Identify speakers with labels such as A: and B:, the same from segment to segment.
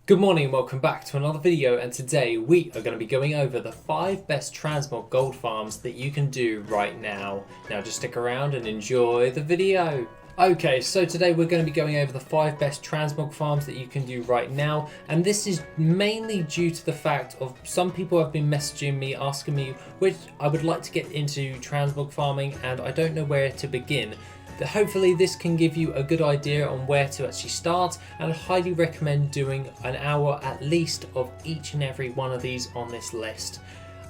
A: Good morning and welcome back to another video, and today we are going to be going over the 5 best Transmog gold farms that you can do right now. Now just stick around and enjoy the video. Okay, so today we're going to be going over the 5 best Transmog farms that you can do right now, and this is mainly due to the fact of some people have been messaging me asking me which I would like to get into Transmog farming and I don't know where to begin. Hopefully this can give you a good idea on where to actually start, and I highly recommend doing an hour at least of each and every one of these on this list.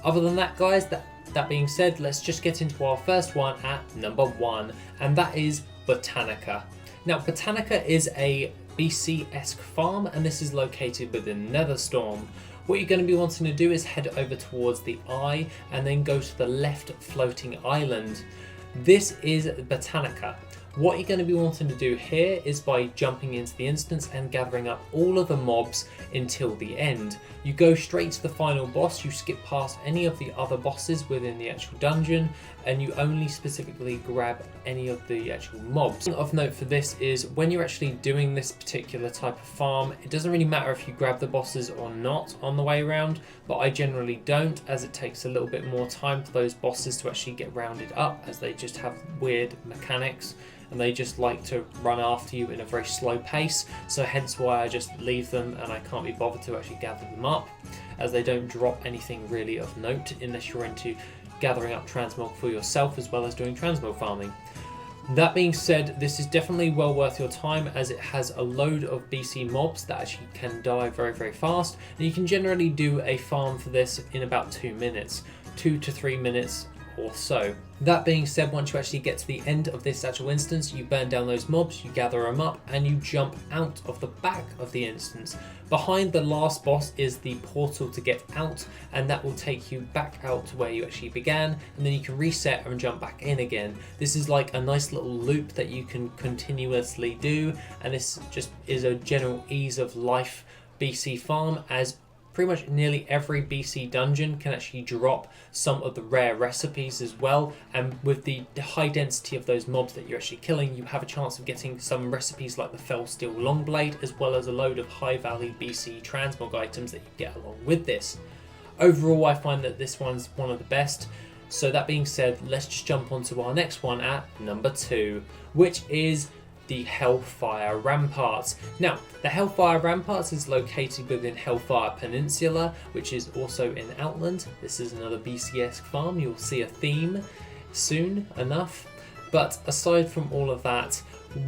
A: Other than that guys, that being said, let's just get into our first one at number 1, and that is BOTANICA. Now BOTANICA is a BC-esque farm, and this is located within Netherstorm. What you're going to be wanting to do is head over towards the eye and then go to the left floating island. This is BOTANICA. What you're going to be wanting to do here is by jumping into the instance and gathering up all of the mobs until the end. You go straight to the final boss, you skip past any of the other bosses within the actual dungeon, and you only specifically grab any of the actual mobs. Of note for this is when you're actually doing this particular type of farm, it doesn't really matter if you grab the bosses or not on the way around, but I generally don't, as it takes a little bit more time for those bosses to actually get rounded up, as they just have weird mechanics and they just like to run after you in a very slow pace, so hence why I just leave them and I can't be bothered to actually gather them up, as they don't drop anything really of note unless you're into gathering up transmog for yourself as well as doing transmog farming. That being said, this is definitely well worth your time, as it has a load of BC mobs that actually can die very fast, and you can generally do a farm for this in about 2 minutes, 2 to 3 minutes or so. That being said, once you actually get to the end of this actual instance, you burn down those mobs, you gather them up, and you jump out of the back of the instance. Behind the last boss is the portal to get out, and that will take you back out to where you actually began, and then you can reset and jump back in again. This is like a nice little loop that you can continuously do, and this just is a general ease of life BC farm, as pretty much nearly every BC dungeon can actually drop some of the rare recipes as well, and with the high density of those mobs that you're actually killing, you have a chance of getting some recipes like the Fell Steel Longblade, as well as a load of high value BC transmog items that you get along with this. Overall, I find that this one's one of the best. So that being said, let's just jump onto our next one at number 2, which is the Hellfire Ramparts. Now, the Hellfire Ramparts is located within Hellfire Peninsula, which is also in Outland. This is another BC-esque farm. You'll see a theme soon enough. But aside from all of that,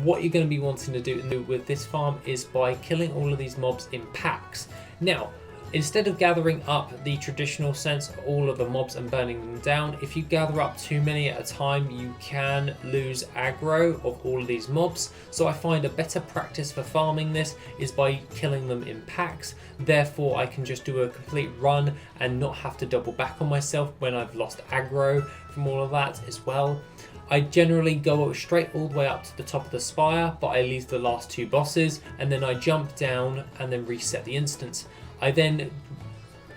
A: what you're going to be wanting to do with this farm is by killing all of these mobs in packs. Now, instead of gathering up the traditional sense of all of the mobs and burning them down, if you gather up too many at a time, you can lose aggro of all of these mobs. So I find a better practice for farming this is by killing them in packs. Therefore, I can just do a complete run and not have to double back on myself when I've lost aggro from all of that as well. I generally go straight all the way up to the top of the spire, but I leave the last 2 bosses, and then I jump down and then reset the instance. I then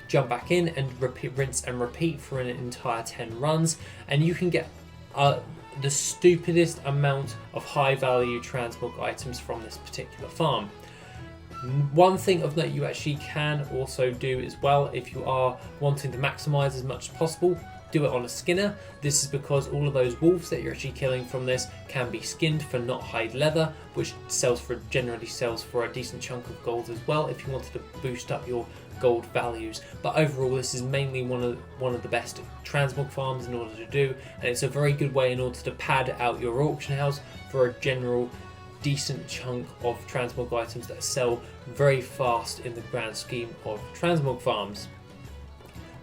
A: jump back in and rinse and repeat for an entire 10 runs, and you can get the stupidest amount of high value transmog items from this particular farm. One thing of note you actually can also do as well, if you are wanting to maximize as much as possible, do it on a skinner. This is because all of those wolves that you're actually killing from this can be skinned for not hide leather, which generally sells for a decent chunk of gold as well if you wanted to boost up your gold values. But overall, this is mainly one of the best transmog farms in order to do, and it's a very good way in order to pad out your auction house for a general decent chunk of transmog items that sell very fast in the grand scheme of transmog farms.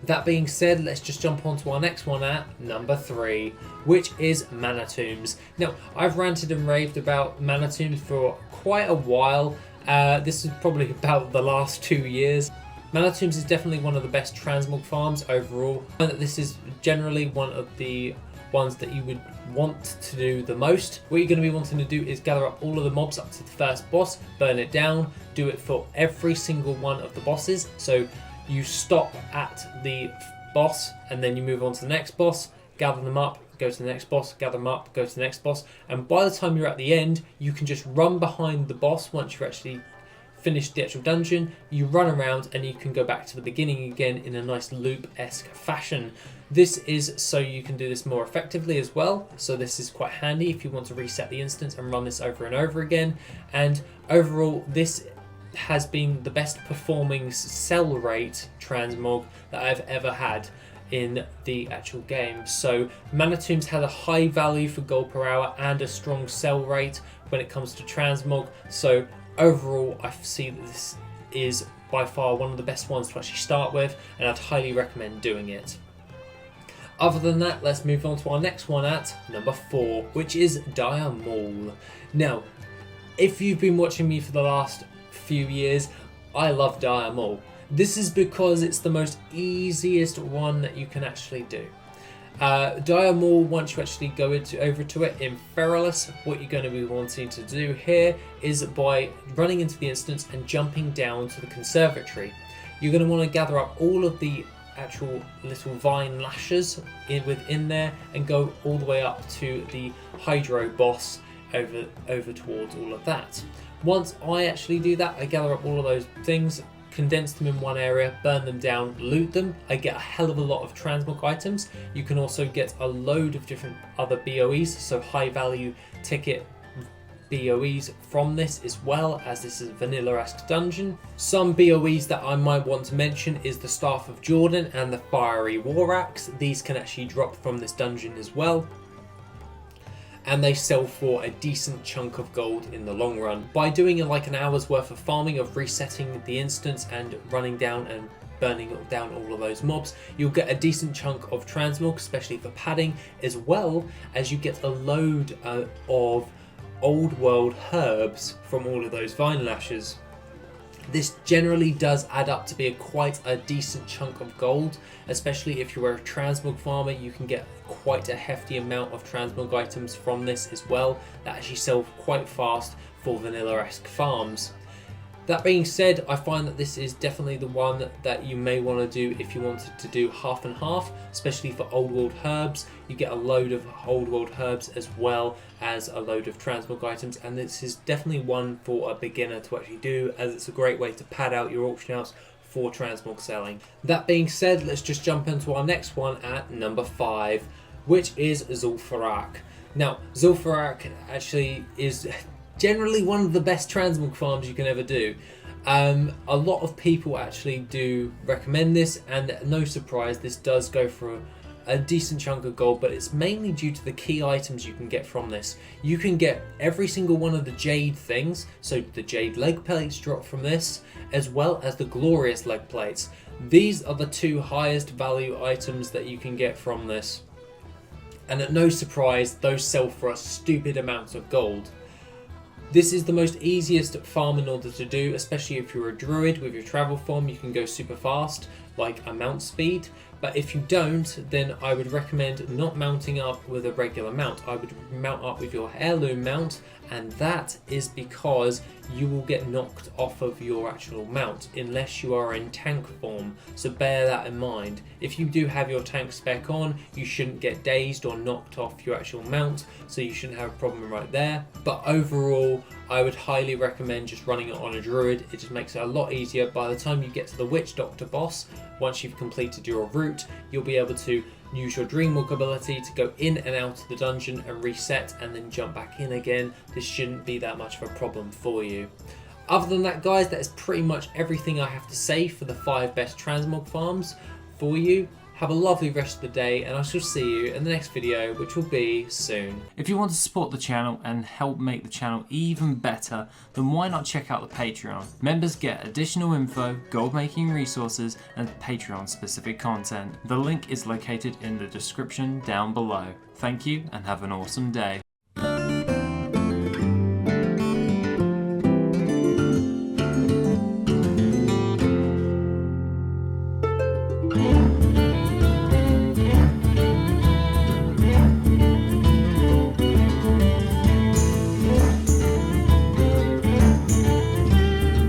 A: That being said, let's just jump on to our next one at number 3, which is Mana Tombs. Now, I've ranted and raved about Mana Tombs for quite a while. This is probably about the last 2 years. Mana Tombs is definitely one of the best transmog farms overall. I find that this is generally one of the ones that you would want to do the most. What you're going to be wanting to do is gather up all of the mobs up to the first boss, burn it down, do it for every single one of the bosses. So you stop at the boss and then you move on to the next boss, gather them up, go to the next boss, gather them up, go to the next boss, and by the time you're at the end, you can just run behind the boss once you're actually finished the actual dungeon, you run around and you can go back to the beginning again in a nice loop-esque fashion. This is so you can do this more effectively as well, so this is quite handy if you want to reset the instance and run this over and over again. And overall, this has been the best performing sell rate transmog that I've ever had in the actual game. So Mana Tombs has a high value for gold per hour and a strong sell rate when it comes to transmog. So overall, I see that this is by far one of the best ones to actually start with, and I'd highly recommend doing it. Other than that, let's move on to our next one at number 4, which is MAUL. Now, if you've been watching me for the last few years, I love MAUL. This is because it's the most easiest one that you can actually do. MAUL, once you actually go over to it in Feralus, what you're going to be wanting to do here is by running into the instance and jumping down to the conservatory. You're going to want to gather up all of the actual little vine lashes within there and go all the way up to the hydro boss over towards all of that. Once I actually do that, I gather up all of those things, condense them in one area, burn them down, loot them. I get a hell of a lot of transmog items. You can also get a load of different other BOEs, so high value ticket BOEs from this, as well as this is a vanilla-esque dungeon. Some BOEs that I might want to mention is the Staff of Jordan and the Fiery War Axe. These can actually drop from this dungeon as well, and they sell for a decent chunk of gold in the long run. By doing like an hour's worth of farming, of resetting the instance and running down and burning down all of those mobs, you'll get a decent chunk of transmog, especially for padding, as well as you get a load of old world herbs from all of those vine lashes. This generally does add up to be quite a decent chunk of gold, especially if you're a transmog farmer. You can get quite a hefty amount of transmog items from this as well that actually sell quite fast for vanilla-esque farms. That being said, I find that this is definitely the one that you may want to do if you wanted to do half and half, especially for old world herbs. You get a load of old world herbs as well as a load of transmog items, and this is definitely one for a beginner to actually do, as it's a great way to pad out your auction house for transmog selling. That being said, let's just jump into our next one at number 5, which is FARRAK. Now, FARRAK actually is generally one of the best transmog farms you can ever do. A lot of people actually do recommend this, and no surprise, this does go for a decent chunk of gold, but it's mainly due to the key items you can get from this. You can get every single one of the jade things, so the jade leg plates drop from this, as well as the glorious leg plates. These are the 2 highest value items that you can get from this, and at no surprise, those sell for a stupid amount of gold. This is the most easiest farm in order to do, especially if you're a druid with your travel form. You can go super fast, like a mount speed, but if you don't, then I would recommend not mounting up with a regular mount. I would mount up with your heirloom mount, and that is because you will get knocked off of your actual mount unless you are in tank form, so bear that in mind. If you do have your tank spec on, you shouldn't get dazed or knocked off your actual mount, so you shouldn't have a problem right there. But overall, I would highly recommend just running it on a druid. It just makes it a lot easier. By the time you get to the witch doctor boss, once you've completed your route, you'll be able to use your dream walk ability to go in and out of the dungeon and reset and then jump back in again. This shouldn't be that much of a problem for you. Other than that, guys, that is pretty much everything I have to say for the 5 best transmog farms for you. Have a lovely rest of the day, and I shall see you in the next video, which will be soon.
B: If you want to support the channel and help make the channel even better, then why not check out the Patreon? Members get additional info, gold making resources, and Patreon specific content. The link is located in the description down below. Thank you and have an awesome day.
C: Yeah.